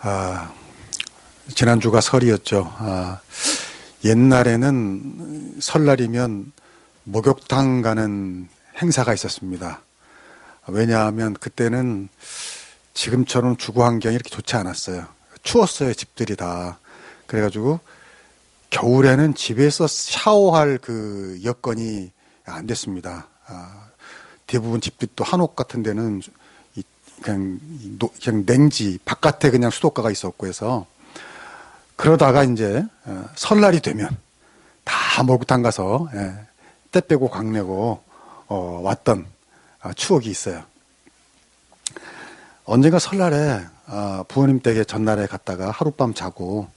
아, 지난주가 설이었죠. 옛날에는 설날이면 목욕탕 가는 행사가 있었습니다. 왜냐하면 그때는 지금처럼 주거 환경이 이렇게 좋지 않았어요. 추웠어요, 집들이 다. 그래가지고 겨울에는 집에서 샤워할 그 여건이 안 됐습니다. 대부분 집들이 또 한옥 같은 데는 그냥 냉지, 바깥에 그냥 수도가가 있었고 해서 그러다가 이제 설날이 되면 다 목욕탕 가서 때 빼고 광내고 왔던 추억이 있어요. 언젠가 설날에 부모님 댁에 전날에 갔다가 하룻밤 자고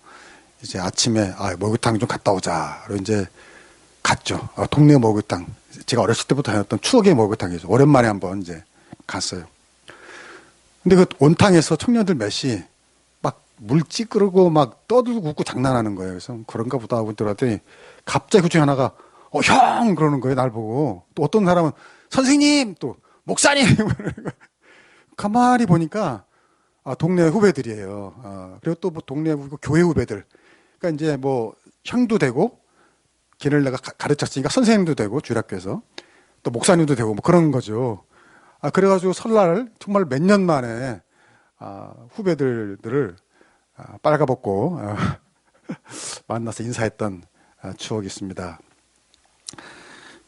이제 아침에 목욕탕 좀 갔다 오자. 그리고 이제 갔죠. 동네 목욕탕. 제가 어렸을 때부터 다녔던 추억의 목욕탕이죠. 오랜만에 한번 이제 갔어요. 근데 그 온탕에서 청년들 몇이 막 물 찌끄르고 막 떠들고 웃고 장난하는 거예요. 그래서 그런가 보다 하고 들어갔더니 갑자기 그 중에 하나가 형! 그러는 거예요. 날 보고. 또 어떤 사람은 선생님! 또 목사님! 가만히 보니까 동네 후배들이에요. 그리고 또 뭐 동네 교회 후배들. 그러니까 이제 뭐 형도 되고 걔를 내가 가르쳤으니까 선생님도 되고 주일학교에서 또 목사님도 되고 뭐 그런 거죠. 그래가지고 설날 정말 몇 년 만에 후배들을 빨가벗고 만나서 인사했던 추억이 있습니다.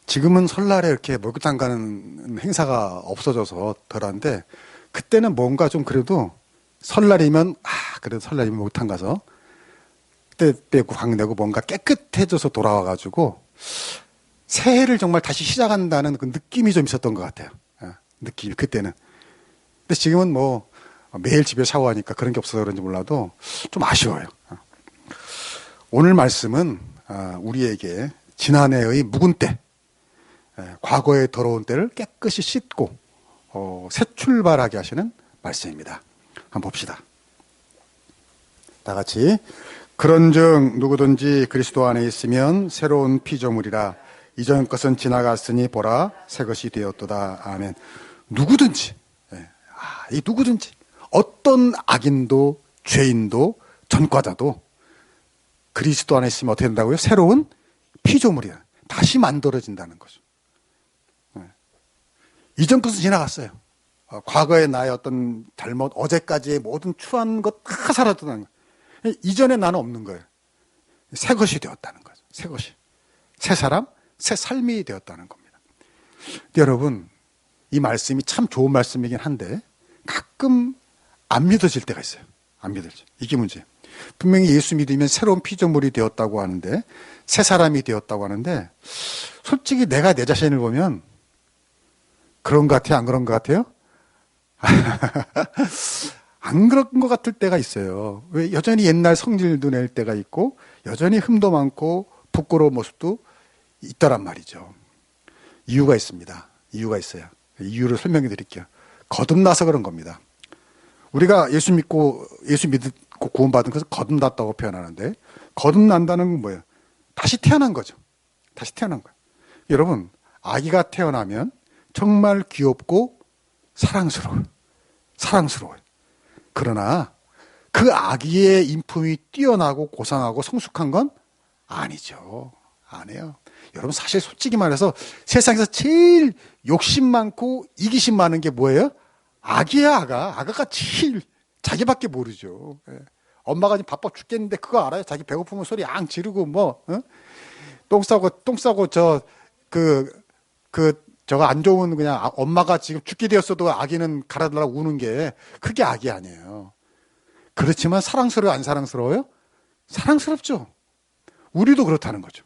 지금은 설날에 이렇게 목욕탕 가는 행사가 없어져서 덜한데 그때는 뭔가 좀 그래도 설날이면 그래도 설날이면 목욕탕 가서 때 빼고 광내고 뭔가 깨끗해져서 돌아와가지고 새해를 정말 다시 시작한다는 그 느낌이 좀 있었던 것 같아요. 느낌이 그때는. 근데 지금은 뭐 매일 집에 샤워하니까 그런 게 없어서 그런지 몰라도 좀 아쉬워요. 오늘 말씀은 우리에게 지난해의 묵은 때, 과거의 더러운 때를 깨끗이 씻고 새 출발하게 하시는 말씀입니다. 한번 봅시다. 다 같이. 그런즉 누구든지 그리스도 안에 있으면 새로운 피조물이라 이전 것은 지나갔으니 보라 새 것이 되었도다. 아멘. 누구든지, 이 누구든지 어떤 악인도 죄인도 전과자도 그리스도 안에 있으면 어떻게 된다고요? 새로운 피조물이야. 다시 만들어진다는 거죠. 이전 것은 지나갔어요. 과거의 나의 어떤 잘못, 어제까지의 모든 추한 것 다 사라졌다는 거예요. 이전에 나는 없는 거예요. 새 것이 되었다는 거죠. 새 것이. 새 사람, 새 삶이 되었다는 겁니다. 여러분, 이 말씀이 참 좋은 말씀이긴 한데 가끔 안 믿어질 때가 있어요. 안 믿어져. 이게 문제예요. 분명히 예수 믿으면 새로운 피조물이 되었다고 하는데 새 사람이 되었다고 하는데 솔직히 내가 내 자신을 보면 그런 것 같아요? 안 그런 것 같아요? 안 그런 것 같을 때가 있어요. 왜 여전히 옛날 성질도 낼 때가 있고 여전히 흠도 많고 부끄러운 모습도 있더란 말이죠. 이유가 있습니다. 이유가 있어요. 이유를 설명해 드릴게요. 거듭나서 그런 겁니다. 우리가 예수 믿고 구원받은 것을 거듭났다고 표현하는데 거듭난다는 건 뭐예요? 다시 태어난 거죠. 다시 태어난 거예요. 여러분, 아기가 태어나면 정말 귀엽고 사랑스러워요. 사랑스러워요. 그러나 그 아기의 인품이 뛰어나고 고상하고 성숙한 건 아니죠. 아니에요. 여러분 사실 솔직히 말해서 세상에서 제일 욕심 많고 이기심 많은 게 뭐예요? 아기야, 아가. 아가가 제일 자기밖에 모르죠. 엄마가 지금 바빠 죽겠는데 그거 알아요? 자기 배고프면 소리 앙 지르고 똥 싸고 저거 안 좋은 그냥 엄마가 지금 죽게 되었어도 아기는 갈아달라 우는 게 그게 아기 아니에요. 그렇지만 사랑스러워요? 안 사랑스러워요? 사랑스럽죠. 우리도 그렇다는 거죠.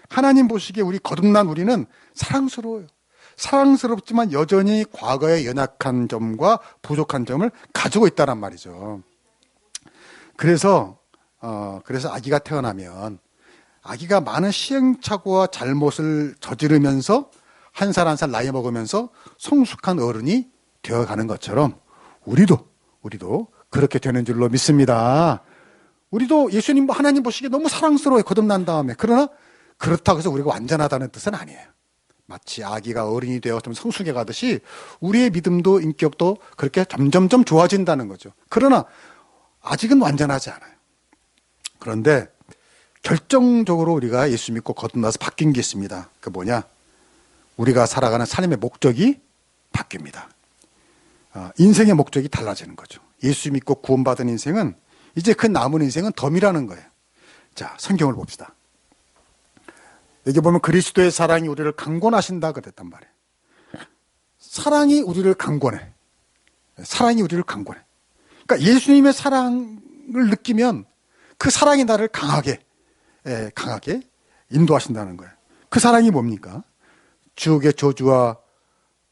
하나님 보시기에 우리 거듭난 우리는 사랑스러워요. 사랑스럽지만 여전히 과거의 연약한 점과 부족한 점을 가지고 있다란 말이죠. 그래서 아기가 태어나면 아기가 많은 시행착오와 잘못을 저지르면서 한 살 한 살 나이 먹으면서 성숙한 어른이 되어가는 것처럼 우리도 그렇게 되는 줄로 믿습니다. 우리도 예수님 하나님 보시기에 너무 사랑스러워요. 거듭난 다음에. 그러나 그렇다고 해서 우리가 완전하다는 뜻은 아니에요. 마치 아기가 어린이 되어 좀 성숙해 가듯이 우리의 믿음도 인격도 그렇게 점점점 좋아진다는 거죠. 그러나 아직은 완전하지 않아요. 그런데 결정적으로 우리가 예수 믿고 거듭나서 바뀐 게 있습니다. 그 뭐냐? 우리가 살아가는 삶의 목적이 바뀝니다. 인생의 목적이 달라지는 거죠. 예수 믿고 구원받은 인생은 이제 그 남은 인생은 덤이라는 거예요. 자, 성경을 봅시다. 여기 보면 그리스도의 사랑이 우리를 강권하신다 그랬단 말이에요. 사랑이 우리를 강권해. 사랑이 우리를 강권해. 그러니까 예수님의 사랑을 느끼면 그 사랑이 나를 강하게 인도하신다는 거예요. 그 사랑이 뭡니까? 지옥의 저주와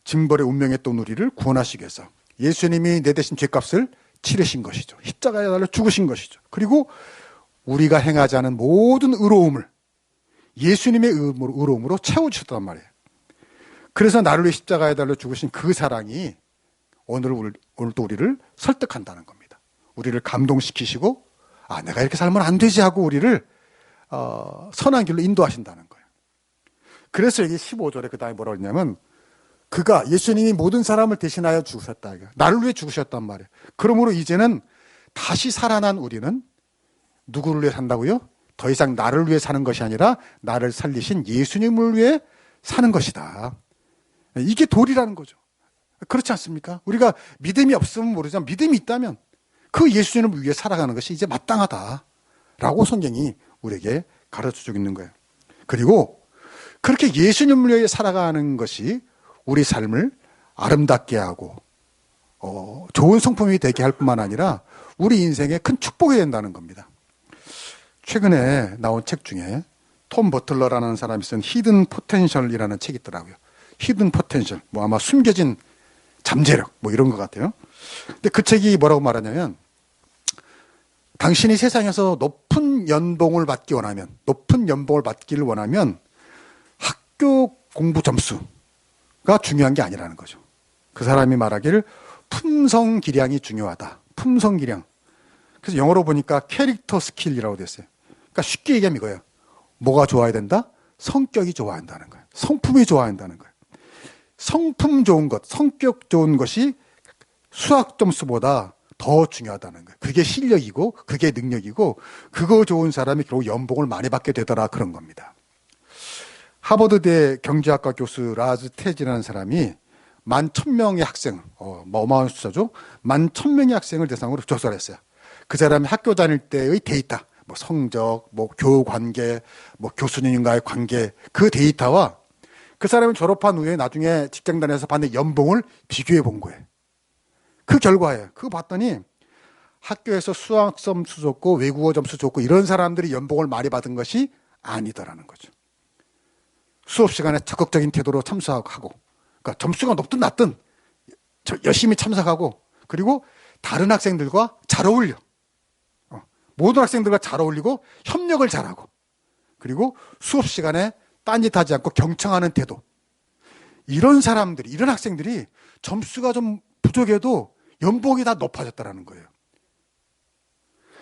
징벌의 운명에 또 우리를 구원하시기 위해서 예수님이 내 대신 죄값을 치르신 것이죠. 십자가에 달려 죽으신 것이죠. 그리고 우리가 행하지 않은 모든 의로움을 예수님의 의로움으로 채워주셨단 말이에요. 그래서 나를 위해 십자가에 달려 죽으신 그 사랑이 오늘도 우리를 설득한다는 겁니다. 우리를 감동시키시고 내가 이렇게 살면 안 되지 하고 우리를 선한 길로 인도하신다는 거예요. 그래서 여기 15절에 그 다음에 뭐라고 했냐면 그가 예수님이 모든 사람을 대신하여 죽으셨다. 나를 위해 죽으셨단 말이에요. 그러므로 이제는 다시 살아난 우리는 누구를 위해 산다고요? 더 이상 나를 위해 사는 것이 아니라 나를 살리신 예수님을 위해 사는 것이다. 이게 도리라는 거죠. 그렇지 않습니까? 우리가 믿음이 없으면 모르지만 믿음이 있다면 그 예수님을 위해 살아가는 것이 이제 마땅하다라고 성경이 우리에게 가르쳐주고 있는 거예요. 그리고 그렇게 예수님을 위해 살아가는 것이 우리 삶을 아름답게 하고 좋은 성품이 되게 할 뿐만 아니라 우리 인생에 큰 축복이 된다는 겁니다. 최근에 나온 책 중에 톰 버틀러라는 사람이 쓴 히든 포텐셜이라는 책이 있더라고요. 히든 포텐셜, 아마 숨겨진 잠재력, 이런 것 같아요. 근데 그 책이 뭐라고 말하냐면, 당신이 세상에서 높은 연봉을 받기를 원하면 학교 공부 점수가 중요한 게 아니라는 거죠. 그 사람이 말하기를 품성 기량이 중요하다. 품성 기량. 그래서 영어로 보니까 캐릭터 스킬이라고 됐어요. 그러니까 쉽게 얘기하면 이거예요. 뭐가 좋아야 된다? 성격이 좋아야 한다는 거예요. 성품이 좋아야 한다는 거예요. 성품 좋은 것, 성격 좋은 것이 수학 점수보다 더 중요하다는 거예요. 그게 실력이고 그게 능력이고 그거 좋은 사람이 결국 연봉을 많이 받게 되더라 그런 겁니다. 하버드대 경제학과 교수 라즈 테지라는 사람이 11,000명의 학생, 어마어마한 숫자죠. 11,000명의 학생을 대상으로 조사를 했어요. 그 사람이 학교 다닐 때의 데이터, 성적, 교우 관계, 교수님과의 관계, 그 데이터와 그 사람이 졸업한 후에 나중에 직장 다녀서 받는 연봉을 비교해 본 거예요. 그 결과예요. 그거 봤더니 학교에서 수학 점수 좋고 외국어 점수 좋고 이런 사람들이 연봉을 많이 받은 것이 아니더라는 거죠. 수업 시간에 적극적인 태도로 참석하고, 그러니까 점수가 높든 낮든 열심히 참석하고, 그리고 다른 학생들과 잘 어울려. 모든 학생들과 잘 어울리고 협력을 잘하고, 그리고 수업 시간에 딴짓하지 않고 경청하는 태도. 이런 학생들이 점수가 좀 부족해도 연봉이 다 높아졌다라는 거예요.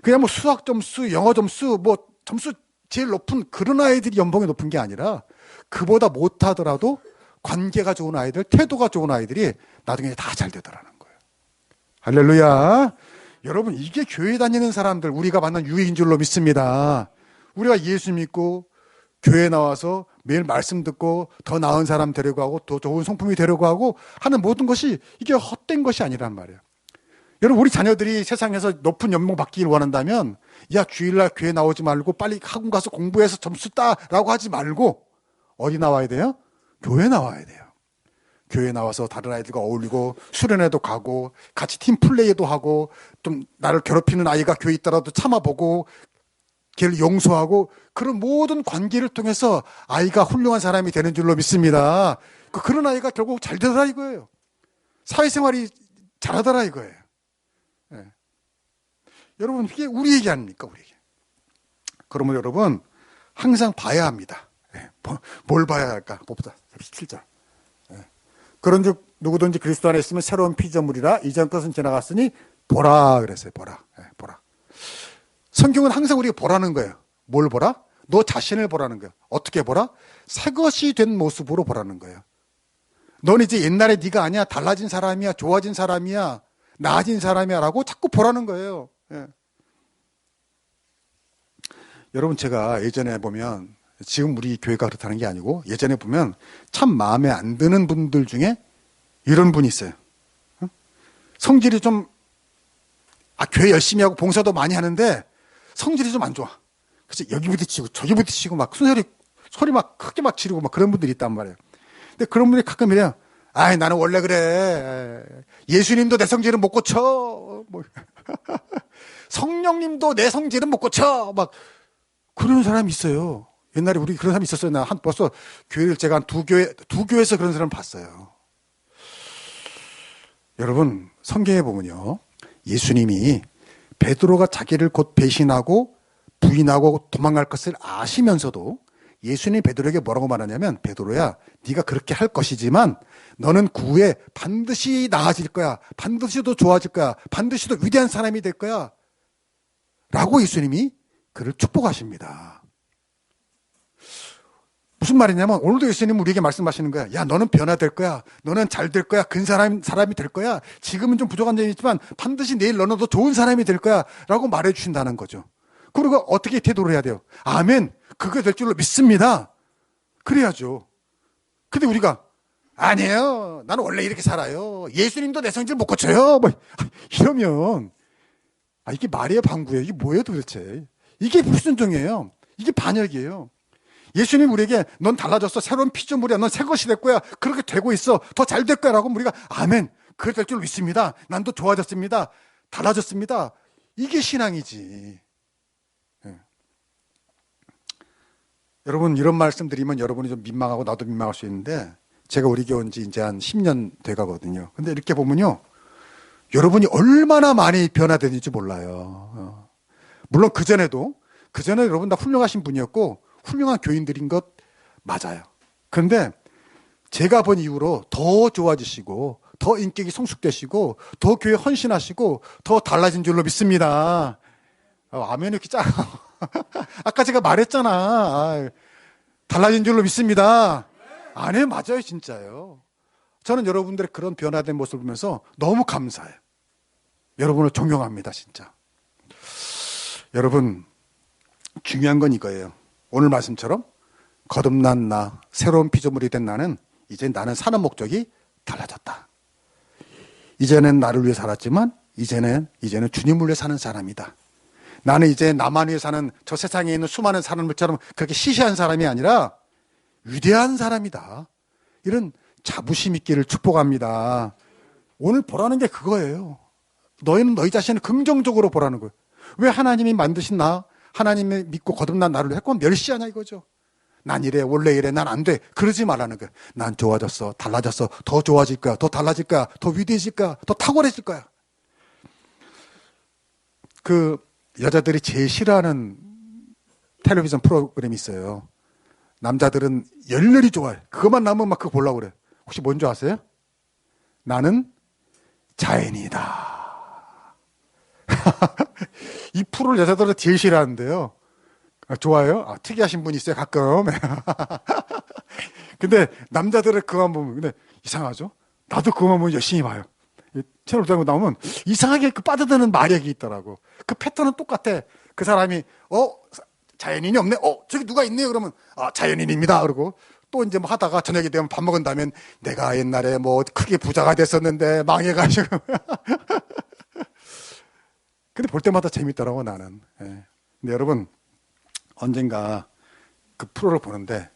그냥 수학 점수, 영어 점수, 점수 제일 높은 그런 아이들이 연봉이 높은 게 아니라 그보다 못하더라도 관계가 좋은 아이들, 태도가 좋은 아이들이 나중에 다 잘 되더라는 거예요. 할렐루야. 여러분, 이게 교회 다니는 사람들, 우리가 만난 유익인 줄로 믿습니다. 우리가 예수 믿고 교회 나와서 매일 말씀 듣고 더 나은 사람 되려고 하고 더 좋은 성품이 되려고 하고 하는 모든 것이 이게 헛된 것이 아니란 말이에요. 여러분, 우리 자녀들이 세상에서 높은 연봉 받기를 원한다면 주일날 교회 나오지 말고 빨리 학원 가서 공부해서 점수 따라고 하지 말고 어디 나와야 돼요? 교회 나와야 돼요. 교회 나와서 다른 아이들과 어울리고 수련회도 가고 같이 팀플레이도 하고 좀 나를 괴롭히는 아이가 교회에 있더라도 참아보고 걔를 용서하고 그런 모든 관계를 통해서 아이가 훌륭한 사람이 되는 줄로 믿습니다. 그런 아이가 결국 잘 되더라 이거예요. 사회생활이 잘하더라 이거예요. 네. 여러분, 이게 우리 얘기 아닙니까? 우리 얘기. 그러면 여러분 항상 봐야 합니다. 네. 뭘 봐야 할까? 봅시다. 17절. 네. 그런즉 누구든지 그리스도 안에 있으면 새로운 피조물이라 이전 것은 지나갔으니 보라 그랬어요. 보라. 네, 보라. 성경은 항상 우리가 보라는 거예요. 뭘 보라? 너 자신을 보라는 거예요. 어떻게 보라? 새 것이 된 모습으로 보라는 거예요. 넌 이제 옛날에 네가 아니야. 달라진 사람이야. 좋아진 사람이야. 나아진 사람이야 라고 자꾸 보라는 거예요. 예. 여러분 제가 예전에 보면 지금 우리 교회가 그렇다는 게 아니고 예전에 보면 참 마음에 안 드는 분들 중에 이런 분이 있어요. 성질이 좀 교회 열심히 하고 봉사도 많이 하는데 성질이 좀 안 좋아. 그래서 여기 부딪히고 저기 부딪히고 막 소리 막 크게 막 지르고 막 그런 분들이 있단 말이에요. 근데 그런 분들이 가끔 이래요. 나는 원래 그래. 예수님도 내 성질은 못 고쳐. 뭐. 성령님도 내 성질은 못 고쳐. 막 그런 사람이 있어요. 옛날에 우리 그런 사람이 있었어요. 나 벌써 교회를 제가 한 두 교회에서 그런 사람을 봤어요. 여러분, 성경에 보면요. 예수님이 베드로가 자기를 곧 배신하고 부인하고 도망갈 것을 아시면서도 예수님이 베드로에게 뭐라고 말하냐면 베드로야 네가 그렇게 할 것이지만 너는 그 후에 반드시 나아질 거야. 반드시 더 좋아질 거야. 반드시 더 위대한 사람이 될 거야. 라고 예수님이 그를 축복하십니다. 무슨 말이냐면 오늘도 예수님은 우리에게 말씀하시는 거야. 야, 너는 변화될 거야. 너는 잘 될 거야. 큰 사람이 될 거야. 지금은 좀 부족한 점이 있지만 반드시 내일 너는 더 좋은 사람이 될 거야. 라고 말해 주신다는 거죠. 그리고 어떻게 태도를 해야 돼요? 아멘. 그게 될 줄로 믿습니다. 그래야죠. 근데 우리가 아니에요. 나는 원래 이렇게 살아요. 예수님도 내 성질 못 고쳐요. 뭐 이러면 이게 말이에요, 방구예요? 이게 뭐예요, 도대체? 이게 불순종이에요. 이게 반역이에요. 예수님 우리에게 넌 달라졌어. 새로운 피조물이야. 넌 새 것이 될 거야. 그렇게 되고 있어. 더 잘 될 거야. 라고 우리가 아멘. 그렇게 될 줄 믿습니다. 난 더 좋아졌습니다. 달라졌습니다. 이게 신앙이지. 네. 여러분 이런 말씀 드리면 여러분이 좀 민망하고 나도 민망할 수 있는데 제가 우리 교회 온 지 이제 한 10년 돼 가거든요. 근데 이렇게 보면요. 여러분이 얼마나 많이 변화되는지 몰라요. 물론 그전에 여러분 다 훌륭하신 분이었고 훌륭한 교인들인 것 맞아요. 그런데 제가 본 이후로 더 좋아지시고 더 인격이 성숙되시고 더 교회 헌신하시고 더 달라진 줄로 믿습니다. 아멘이 이렇게 작아. 아까 제가 말했잖아. 달라진 줄로 믿습니다. 아니 맞아요 진짜요. 저는 여러분들의 그런 변화된 모습을 보면서 너무 감사해요. 여러분을 존경합니다 진짜. 여러분 중요한 건 이거예요. 오늘 말씀처럼 거듭난 나, 새로운 피조물이 된 나는 이제 나는 사는 목적이 달라졌다. 이제는 나를 위해 살았지만 이제는 주님을 위해 사는 사람이다. 나는 이제 나만 위해 사는 저 세상에 있는 수많은 사람들처럼 그렇게 시시한 사람이 아니라 위대한 사람이다. 이런 자부심 있기를 축복합니다. 오늘 보라는 게 그거예요. 너희는 너희 자신을 긍정적으로 보라는 거예요. 왜 하나님이 만드신 나, 하나님을 믿고 거듭난 나를 했고 멸시하냐 이거죠. 난 이래, 원래 이래, 난 안 돼. 그러지 말라는 거예요. 난 좋아졌어, 달라졌어, 더 좋아질 거야, 더 달라질 거야, 더 위대해질 거야, 더 탁월해질 거야. 그 여자들이 제일 싫어하는 텔레비전 프로그램이 있어요. 남자들은 열렬히 좋아해. 그것만 나오면 막 그거 보려고 그래. 혹시 뭔지 아세요? 나는 자연이다. 이 프로를 여자들은 제일 싫어하는데요. 좋아요? 특이하신 분이 있어요, 가끔. 근데 남자들은 그거만 보면, 근데 이상하죠? 나도 그거만 보면 열심히 봐요. 채널 들고 나오면 이상하게 그 빠져드는 마력이 있더라고. 그 패턴은 똑같아. 그 사람이, 자연인이 없네? 저기 누가 있네요? 그러면, 자연인입니다. 그러고 또 이제 뭐 하다가 저녁이 되면 밥 먹은 다음엔 내가 옛날에 뭐 크게 부자가 됐었는데 망해가지고. 근데 볼 때마다 재밌더라고, 나는. 예. 근데 여러분, 언젠가 그 프로를 보는데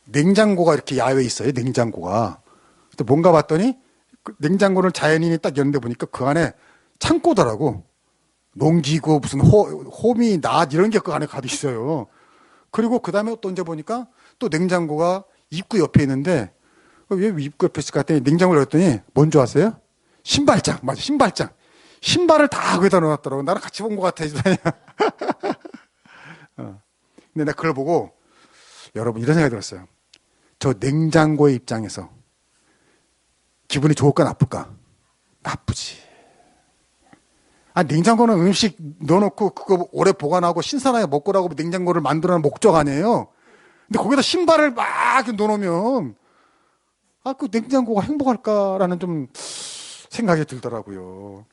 냉장고가 이렇게 야외에 있어요, 냉장고가. 근데 뭔가 봤더니 그 냉장고를 자연인이 딱 여는데 보니까 그 안에 창고더라고. 농기구, 무슨 호미, 낫 이런 게 그 안에 가득 있어요. 그리고 그 다음에 또 언제 보니까 또 냉장고가 입구 옆에 있는데 왜 입구 옆에 있을까 했더니 냉장고를 열었더니 뭔지 아세요? 신발장, 맞아, 신발장. 신발을 다 거기다 넣어놨더라고. 나랑 같이 본 것 같아. 근데 내가 그걸 보고 여러분 이런 생각이 들었어요. 저 냉장고의 입장에서 기분이 좋을까 나쁠까? 나쁘지. 냉장고는 음식 넣어놓고 그거 오래 보관하고 신선하게 먹고라고 냉장고를 만들어놓은 목적 아니에요. 근데 거기다 신발을 막 넣어놓으면 그 냉장고가 행복할까라는 좀 생각이 들더라고요.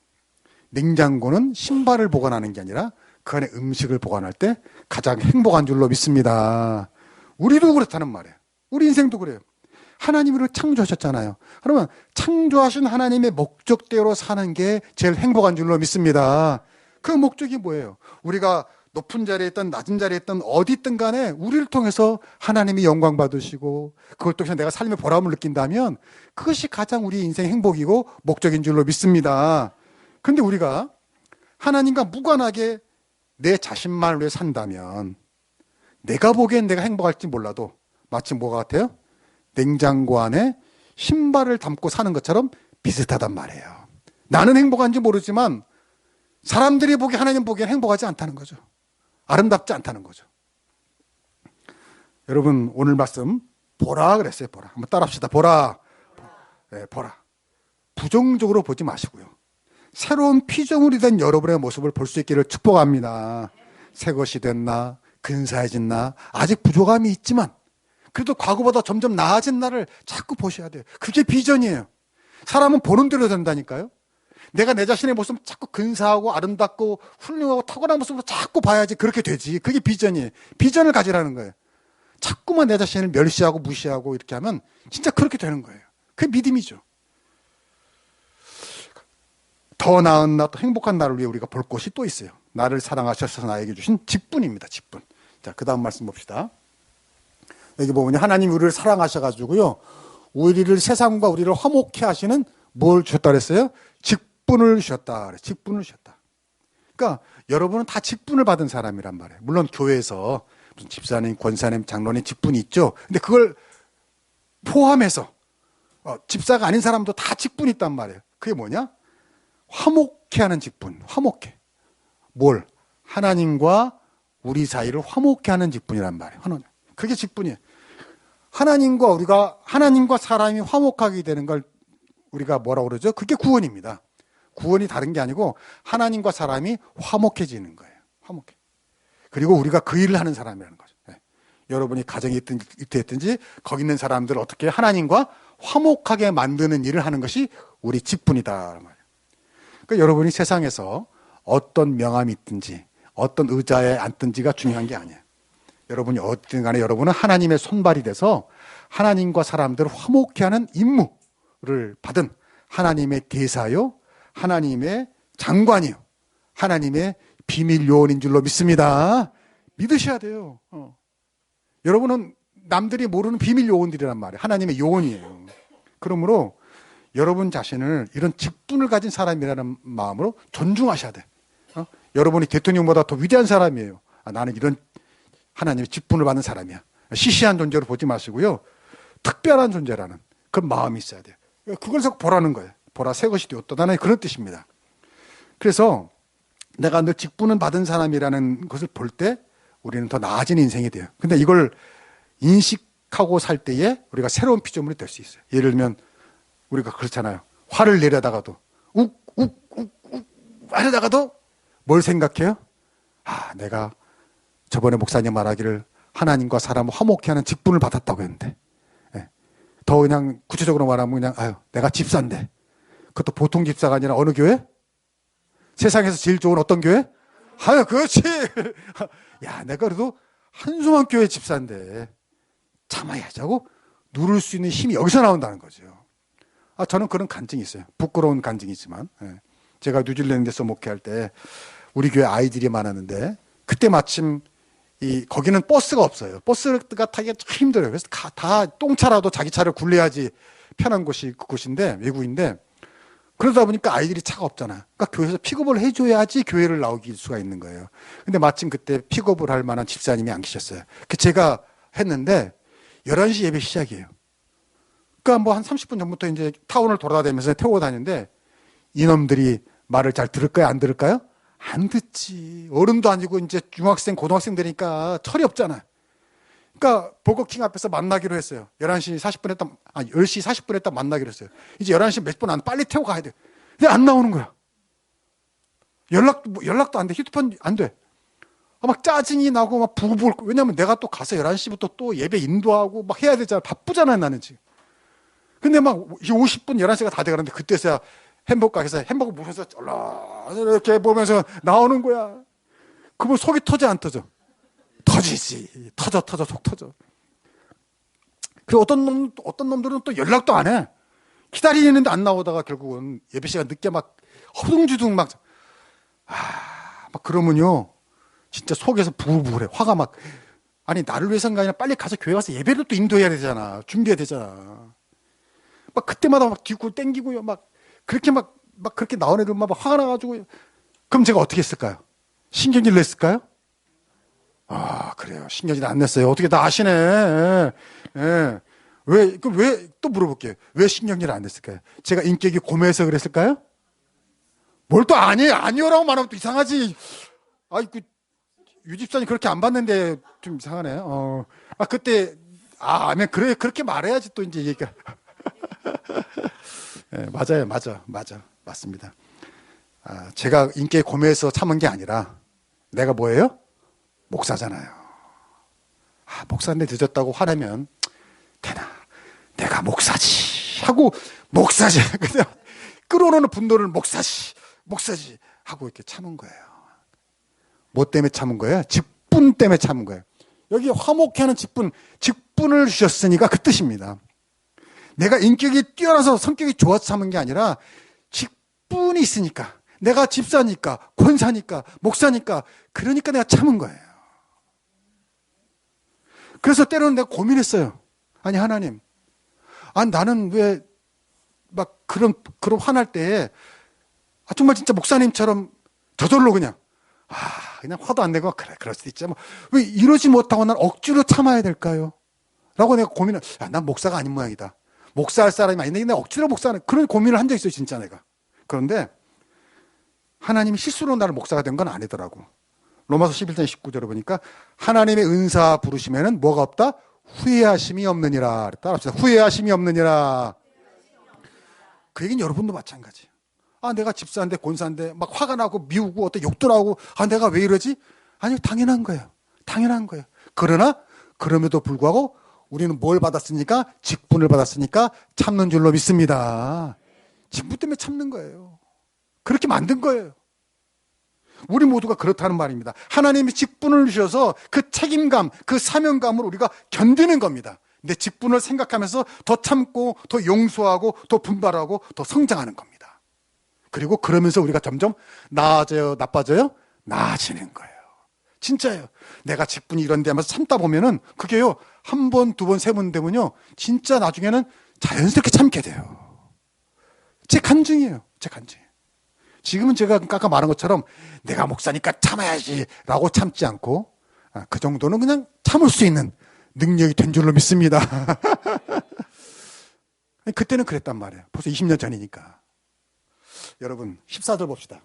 냉장고는 신발을 보관하는 게 아니라 그 안에 음식을 보관할 때 가장 행복한 줄로 믿습니다. 우리도 그렇다는 말이에요. 우리 인생도 그래요. 하나님으로 창조하셨잖아요. 그러면 창조하신 하나님의 목적대로 사는 게 제일 행복한 줄로 믿습니다. 그 목적이 뭐예요? 우리가 높은 자리에 있든 낮은 자리에 있든 어디 있든 간에 우리를 통해서 하나님이 영광 받으시고 그걸 통해서 내가 삶의 보람을 느낀다면 그것이 가장 우리 인생 행복이고 목적인 줄로 믿습니다. 그런데 우리가 하나님과 무관하게 내 자신만을 위해 산다면 내가 보기엔 내가 행복할지 몰라도 마치 뭐가 같아요? 냉장고 안에 신발을 담고 사는 것처럼 비슷하단 말이에요. 나는 행복한지 모르지만 사람들이 보기에 하나님 보기엔 행복하지 않다는 거죠. 아름답지 않다는 거죠. 여러분 오늘 말씀 보라 그랬어요. 보라. 한번 따라합시다. 보라. 네, 보라. 부정적으로 보지 마시고요. 새로운 피조물이 된 여러분의 모습을 볼 수 있기를 축복합니다. 새 것이 됐나 근사해졌나 아직 부족함이 있지만 그래도 과거보다 점점 나아진 나를 자꾸 보셔야 돼요. 그게 비전이에요. 사람은 보는 대로 된다니까요. 내가 내 자신의 모습을 자꾸 근사하고 아름답고 훌륭하고 탁월한 모습으로 자꾸 봐야지 그렇게 되지. 그게 비전이에요. 비전을 가지라는 거예요. 자꾸만 내 자신을 멸시하고 무시하고 이렇게 하면 진짜 그렇게 되는 거예요. 그게 믿음이죠. 더 나은 나, 또 행복한 나를 위해 우리가 볼 곳이 또 있어요. 나를 사랑하셔서 나에게 주신 직분입니다. 직분. 자, 그 다음 말씀 봅시다. 여기 보면 하나님 우리를 사랑하셔가지고요. 우리를 세상과 우리를 화목케 하시는 뭘 주셨다 그랬어요? 직분을 주셨다 그래요. 직분을 주셨다. 그러니까 여러분은 다 직분을 받은 사람이란 말이에요. 물론 교회에서 무슨 집사님, 권사님, 장로님 직분이 있죠. 근데 그걸 포함해서 집사가 아닌 사람도 다 직분이 있단 말이에요. 그게 뭐냐? 화목케 하는 직분. 화목케. 뭘? 하나님과 우리 사이를 화목케 하는 직분이란 말이에요. 그게 직분이에요. 하나님과 사람이 화목하게 되는 걸 우리가 뭐라고 그러죠? 그게 구원입니다. 구원이 다른 게 아니고 하나님과 사람이 화목해지는 거예요. 화목해. 그리고 우리가 그 일을 하는 사람이라는 거죠. 네. 여러분이 가정에 있든지 거기 있는 사람들을 어떻게 하나님과 화목하게 만드는 일을 하는 것이 우리 직분이다 말이에요. 그러니까 여러분이 세상에서 어떤 명함이 있든지 어떤 의자에 앉든지가 중요한 게 아니에요. 여러분이 어쨌든 간에 여러분은 하나님의 손발이 돼서 하나님과 사람들을 화목케 하는 임무를 받은 하나님의 대사요, 하나님의 장관이요, 하나님의 비밀 요원인 줄로 믿습니다. 믿으셔야 돼요. 여러분은 남들이 모르는 비밀 요원들이란 말이에요. 하나님의 요원이에요. 그러므로 여러분 자신을 이런 직분을 가진 사람이라는 마음으로 존중하셔야 돼. 여러분이 대통령보다 더 위대한 사람이에요. 나는 이런 하나님의 직분을 받는 사람이야. 시시한 존재로 보지 마시고요. 특별한 존재라는 그런 마음이 있어야 돼요. 그걸 보라는 거예요. 보라 새 것이 되었다. 나는 그런 뜻입니다. 그래서 내가 늘 직분을 받은 사람이라는 것을 볼 때 우리는 더 나아진 인생이 돼요. 근데 이걸 인식하고 살 때에 우리가 새로운 피조물이 될 수 있어요. 예를 들면 우리가 그렇잖아요. 화를 내려다가도 욱욱욱욱 하려다가도 뭘 생각해요? 내가 저번에 목사님 말하기를 하나님과 사람을 화목케 하는 직분을 받았다고 했는데, 더 그냥 구체적으로 말하면 그냥 내가 집사인데, 그것도 보통 집사가 아니라 어느 교회? 세상에서 제일 좋은 어떤 교회? 그렇지. 야, 내가 그래도 한수만 교회 집사인데 참아야지 하고 누를 수 있는 힘이 여기서 나온다는 거죠. 저는 그런 간증이 있어요. 부끄러운 간증이지만, 제가 뉴질랜드에서 목회할 때 우리 교회 아이들이 많았는데 그때 마침 거기는 버스가 없어요. 버스가 타기가 참 힘들어요. 그래서 다 똥차라도 자기 차를 굴려야지 편한 곳이 그곳인데, 외국인데, 그러다 보니까 아이들이 차가 없잖아. 그러니까 교회에서 픽업을 해줘야지 교회를 나오길 수가 있는 거예요. 근데 마침 그때 픽업을 할 만한 집사님이 안 계셨어요. 제가 했는데 11시 예배 시작이에요. 그러니까 뭐 한 30분 전부터 이제 타운을 돌아다니면서 태우고 다니는데 이놈들이 말을 잘 들을까요? 안 들을까요? 안 듣지. 어른도 아니고 이제 중학생, 고등학생 되니까 철이 없잖아요. 그러니까 버거킹 앞에서 만나기로 했어요. 11시 40분에 딱, 10시 40분에 딱 만나기로 했어요. 이제 11시 몇 분 안 빨리 태워 가야 돼. 근데 안 나오는 거야. 연락도 안 돼. 휴대폰 안 돼. 막 짜증이 나고 막 부글. 왜냐면 내가 또 가서 11시부터 또 예배 인도하고 막 해야 되잖아. 바쁘잖아요, 나는 지금. 근데 막 50분, 11시가 다 돼가는데 그때서야 햄버거 가게에서 햄버거 보면서 이렇게 보면서 나오는 거야. 그분 속이 터져 안 터져? 터지지. 터져 속 터져. 그리고 어떤 놈들은 또 연락도 안 해. 기다리는데 안 나오다가 결국은 예배 시간 늦게 막 허둥지둥 막 그러면요. 진짜 속에서 부글부글해. 화가 막. 아니, 나를 위해서가 아니라 빨리 가서 교회 가서 예배를 또 인도해야 되잖아. 준비해야 되잖아. 막 그때마다 막 뒷골 땡기고요. 그렇게 그렇게 나온 애들 막 화가 나가지고. 그럼 제가 어떻게 했을까요? 신경질 냈을까요? 그래요. 신경질 안 냈어요. 어떻게 다 아시네. 예. 왜 또 물어볼게요. 왜 신경질 안 냈을까요? 제가 인격이 고매해서 그랬을까요? 뭘 또 아니요라고 말하면 또 이상하지. 유 집사님 그렇게 안 봤는데 좀 이상하네. 그때, 그래, 그렇게 말해야지 또 이제 얘기가. 네, 맞아요. 맞습니다. 제가 인격이 고매해서 참은 게 아니라 내가 뭐예요? 목사잖아요. 목사인데 늦었다고 화내면 되나? 내가 목사지 하고 목사지 그냥 끌어오는 분노를 목사지 하고 이렇게 참은 거예요. 뭐 때문에 참은 거예요? 직분 때문에 참은 거예요. 여기 화목해 하는 직분을 주셨으니까 그 뜻입니다. 내가 인격이 뛰어나서 성격이 좋아서 참은 게 아니라 직분이 있으니까, 내가 집사니까, 권사니까, 목사니까, 그러니까 내가 참은 거예요. 그래서 때로는 내가 고민했어요. 아니, 하나님, 나는 왜 그런 화날 때에 정말 진짜 목사님처럼 저절로 그냥 화도 안 내고 그럴 수도 있지. 왜 이러지 못하고 난 억지로 참아야 될까요? 라고 내가 고민을, 난 목사가 아닌 모양이다. 목사할 사람이 아닌데 내가 억지로 목사하는 그런 고민을 한 적이 있어요, 진짜 내가. 그런데 하나님이 실수로 나를 목사가 된 건 아니더라고. 로마서 11장 19절을 보니까 하나님의 은사 부르시면은 뭐가 없다? 후회하심이 없느니라. 따라합시다. 후회하심이 없느니라. 그 얘기는 여러분도 마찬가지. 내가 집사인데 권사인데 막 화가 나고 미우고 어떤 욕도 나고 내가 왜 이러지? 아니, 당연한 거예요. 그러나 그럼에도 불구하고 우리는 뭘 받았으니까? 직분을 받았으니까 참는 줄로 믿습니다. 직분 때문에 참는 거예요. 그렇게 만든 거예요. 우리 모두가 그렇다는 말입니다. 하나님이 직분을 주셔서 그 책임감, 그 사명감을 우리가 견디는 겁니다. 내 직분을 생각하면서 더 참고, 더 용서하고, 더 분발하고, 더 성장하는 겁니다. 그리고 그러면서 우리가 점점 나아져요, 나빠져요? 나아지는 거예요. 진짜예요. 내가 직분이 이런데 하면서 참다 보면은 그게요, 한 번, 두 번, 세 번 되면요, 진짜 나중에는 자연스럽게 참게 돼요. 제 간증이에요. 지금은 제가 아까 말한 것처럼 내가 목사니까 참아야지 라고 참지 않고 그 정도는 그냥 참을 수 있는 능력이 된 줄로 믿습니다. 그때는 그랬단 말이에요. 벌써 20년 전이니까. 여러분 14절 봅시다.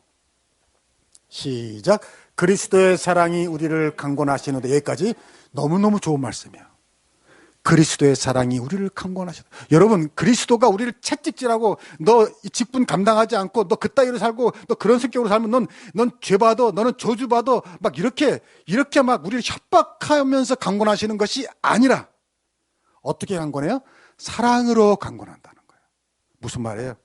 시작. 그리스도의 사랑이 우리를 강권하시는데, 여기까지 너무너무 좋은 말씀이에요. 그리스도의 사랑이 우리를 강권하시다. 여러분, 그리스도가 우리를 채찍질하고 너 이 직분 감당하지 않고 너 그따위로 살고 너 그런 성격으로 살면 넌 죄받아, 너는 저주받아, 막 이렇게 막 우리를 협박하면서 강권하시는 것이 아니라 어떻게 강권해요? 사랑으로 강권한다는 거예요. 무슨 말이에요?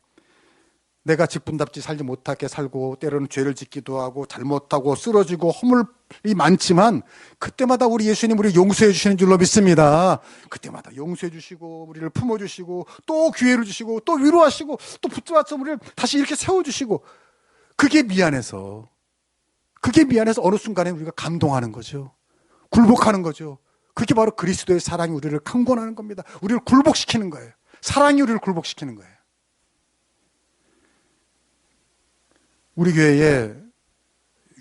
내가 직분답지 살지 못하게 살고 때로는 죄를 짓기도 하고 잘못하고 쓰러지고 허물이 많지만 그때마다 우리 예수님 우리를 용서해 주시는 줄로 믿습니다. 그때마다 용서해 주시고 우리를 품어주시고 또 기회를 주시고 또 위로하시고 또 붙들어서 우리를 다시 이렇게 세워주시고, 그게 미안해서 어느 순간에 우리가 감동하는 거죠. 굴복하는 거죠. 그게 바로 그리스도의 사랑이 우리를 강권하는 겁니다. 우리를 굴복시키는 거예요. 사랑이 우리를 굴복시키는 거예요. 우리 교회에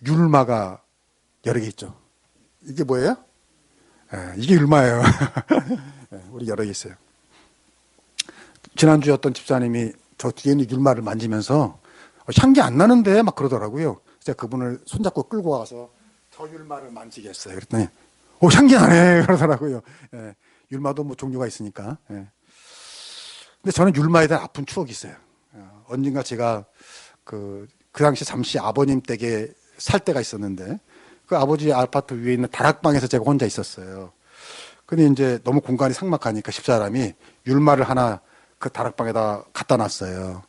율마가 여러 개 있죠. 이게 뭐예요? 이게 율마예요. 우리 여러 개 있어요. 지난주에 어떤 집사님이 저 뒤에 있는 율마를 만지면서 향기 안 나는데 막 그러더라고요. 제가 그분을 손잡고 끌고 와서 저 율마를 만지게 했어요. 그랬더니 향기 나네 그러더라고요. 율마도 뭐 종류가 있으니까. 근데 저는 율마에 대한 아픈 추억이 있어요. 언젠가 제가 그 당시 잠시 아버님 댁에 살 때가 있었는데, 그 아버지 아파트 위에 있는 다락방에서 제가 혼자 있었어요. 근데 이제 너무 공간이 삭막하니까 집사람이 율마를 하나 그 다락방에다 갖다 놨어요.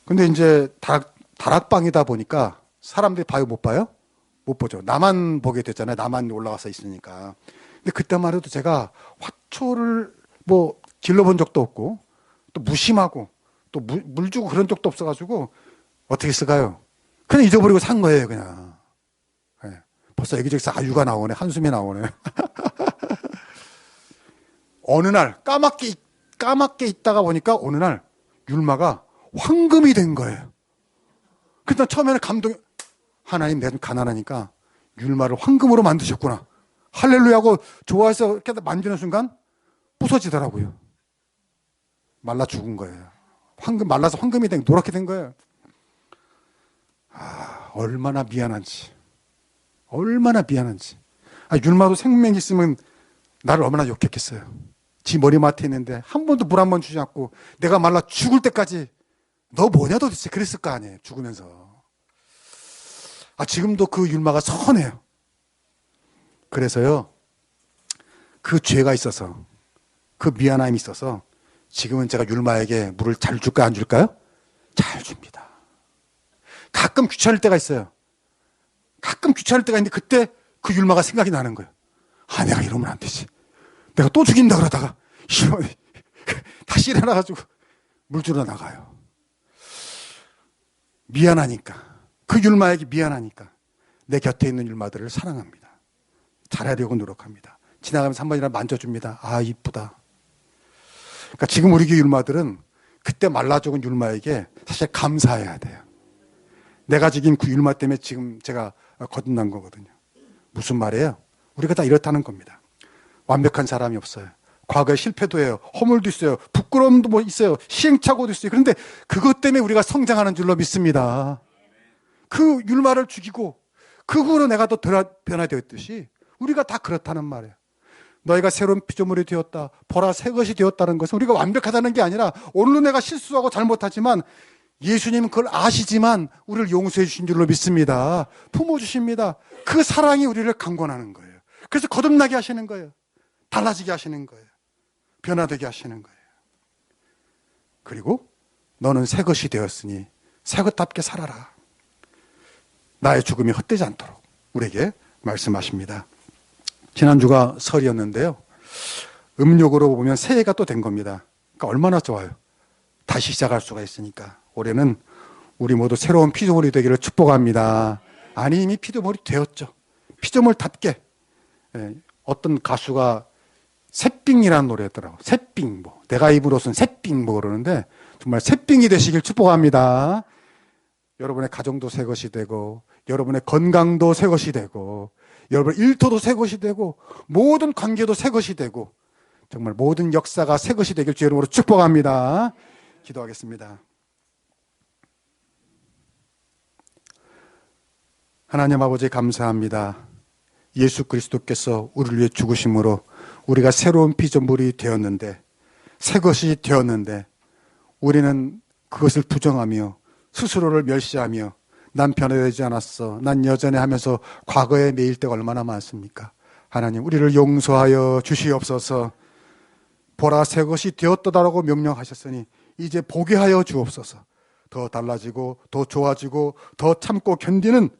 근데 이제 다락방이다 보니까 사람들이 봐요, 못 봐요? 못 보죠. 나만 보게 됐잖아요. 나만 올라가서 있으니까. 근데 그때만 해도 제가 화초를 뭐 길러본 적도 없고 또 무심하고 또 물 주고 그런 적도 없어가지고 어떻게 했을까요? 그냥 잊어버리고 산 거예요, 그냥. 네. 벌써 여기저기서 아유가 나오네, 한숨이 나오네. 어느 날 까맣게 있다가 보니까 어느 날 율마가 황금이 된 거예요. 그때 처음에는 감동이, 하나님 내가 좀 가난하니까 율마를 황금으로 만드셨구나. 할렐루야 하고 좋아해서 이렇게 만지는 순간 부서지더라고요. 말라 죽은 거예요. 말라서 황금이 노랗게 된 거예요. 얼마나 미안한지. 율마도 생명이 있으면 나를 얼마나 욕했겠어요. 지 머리맡에 있는데 한 번도 물 한 번 주지 않고 내가 말라 죽을 때까지 너 뭐냐 도대체 그랬을 거 아니에요. 죽으면서. 지금도 그 율마가 선해요. 그래서요, 그 죄가 있어서, 그 미안함이 있어서 지금은 제가 율마에게 물을 잘 줄까요, 안 줄까요? 잘 줍니다. 가끔 귀찮을 때가 있어요. 가끔 귀찮을 때가 있는데 그때 그 율마가 생각이 나는 거예요. 내가 이러면 안 되지. 내가 또 죽인다 그러다가 다시 일어나가지고 물 주러 나가요. 미안하니까. 그 율마에게 미안하니까 내 곁에 있는 율마들을 사랑합니다. 잘하려고 노력합니다. 지나가면서 한 번이라도 만져줍니다. 이쁘다. 그러니까 지금 우리 교회 율마들은 그때 말라 죽은 율마에게 사실 감사해야 돼요. 내가 죽인 그 율마 때문에 지금 제가 거듭난 거거든요. 무슨 말이에요? 우리가 다 이렇다는 겁니다. 완벽한 사람이 없어요. 과거에 실패도 해요. 허물도 있어요. 부끄러움도 뭐 있어요. 시행착오도 있어요. 그런데 그것 때문에 우리가 성장하는 줄로 믿습니다. 그 율마를 죽이고 그 후로 내가 더 변화되었듯이 우리가 다 그렇다는 말이에요. 너희가 새로운 피조물이 되었다. 보라 새 것이 되었다는 것은 우리가 완벽하다는 게 아니라 오늘도 내가 실수하고 잘못하지만 예수님은 그걸 아시지만 우리를 용서해 주신 줄로 믿습니다. 품어주십니다. 그 사랑이 우리를 강권하는 거예요. 그래서 거듭나게 하시는 거예요. 달라지게 하시는 거예요. 변화되게 하시는 거예요. 그리고 너는 새 것이 되었으니 새 것답게 살아라. 나의 죽음이 헛되지 않도록 우리에게 말씀하십니다. 지난주가 설이었는데요. 음력으로 보면 새해가 또 된 겁니다. 그러니까 얼마나 좋아요. 다시 시작할 수가 있으니까 올해는 우리 모두 새로운 피조물이 되기를 축복합니다. 아니 이미 피조물이 되었죠. 피조물답게. 어떤 가수가 새삥이라는 노래였더라고요. 새삥 뭐 내가 입으로선 새삥 뭐 그러는데 정말 새삥이 되시길 축복합니다. 여러분의 가정도 새 것이 되고 여러분의 건강도 새 것이 되고 여러분의 일터도 새 것이 되고 모든 관계도 새 것이 되고 정말 모든 역사가 새 것이 되길 주의 이름으로 축복합니다. 기도하겠습니다. 하나님 아버지 감사합니다. 예수 그리스도께서 우리를 위해 죽으심으로 우리가 새로운 피조물이 되었는데 새 것이 되었는데 우리는 그것을 부정하며 스스로를 멸시하며 난 변화되지 않았어. 난 여전해 하면서 과거에 매일 때가 얼마나 많습니까? 하나님 우리를 용서하여 주시옵소서. 보라 새 것이 되었다라고 명령하셨으니 이제 보게 하여 주옵소서. 더 달라지고 더 좋아지고 더 참고 견디는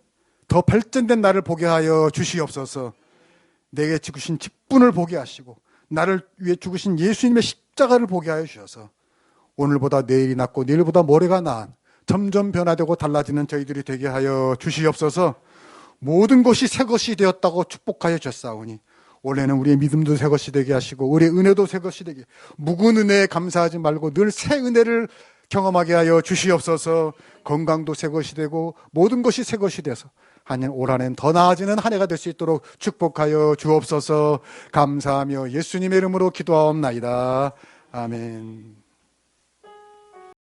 더 발전된 나를 보게 하여 주시옵소서. 내게 죽으신 직분을 보게 하시고 나를 위해 죽으신 예수님의 십자가를 보게 하여 주셔서 오늘보다 내일이 낫고 내일보다 모레가 나은 점점 변화되고 달라지는 저희들이 되게 하여 주시옵소서. 모든 것이 새 것이 되었다고 축복하여 주셨사오니 올해는 우리의 믿음도 새 것이 되게 하시고 우리의 은혜도 새 것이 되게 묵은 은혜에 감사하지 말고 늘 새 은혜를 경험하게 하여 주시옵소서. 건강도 새 것이 되고 모든 것이 새 것이 돼서 하나님 올 한해는 더 나아지는 한 해가 될 수 있도록 축복하여 주옵소서. 감사하며 예수님의 이름으로 기도하옵나이다. 아멘.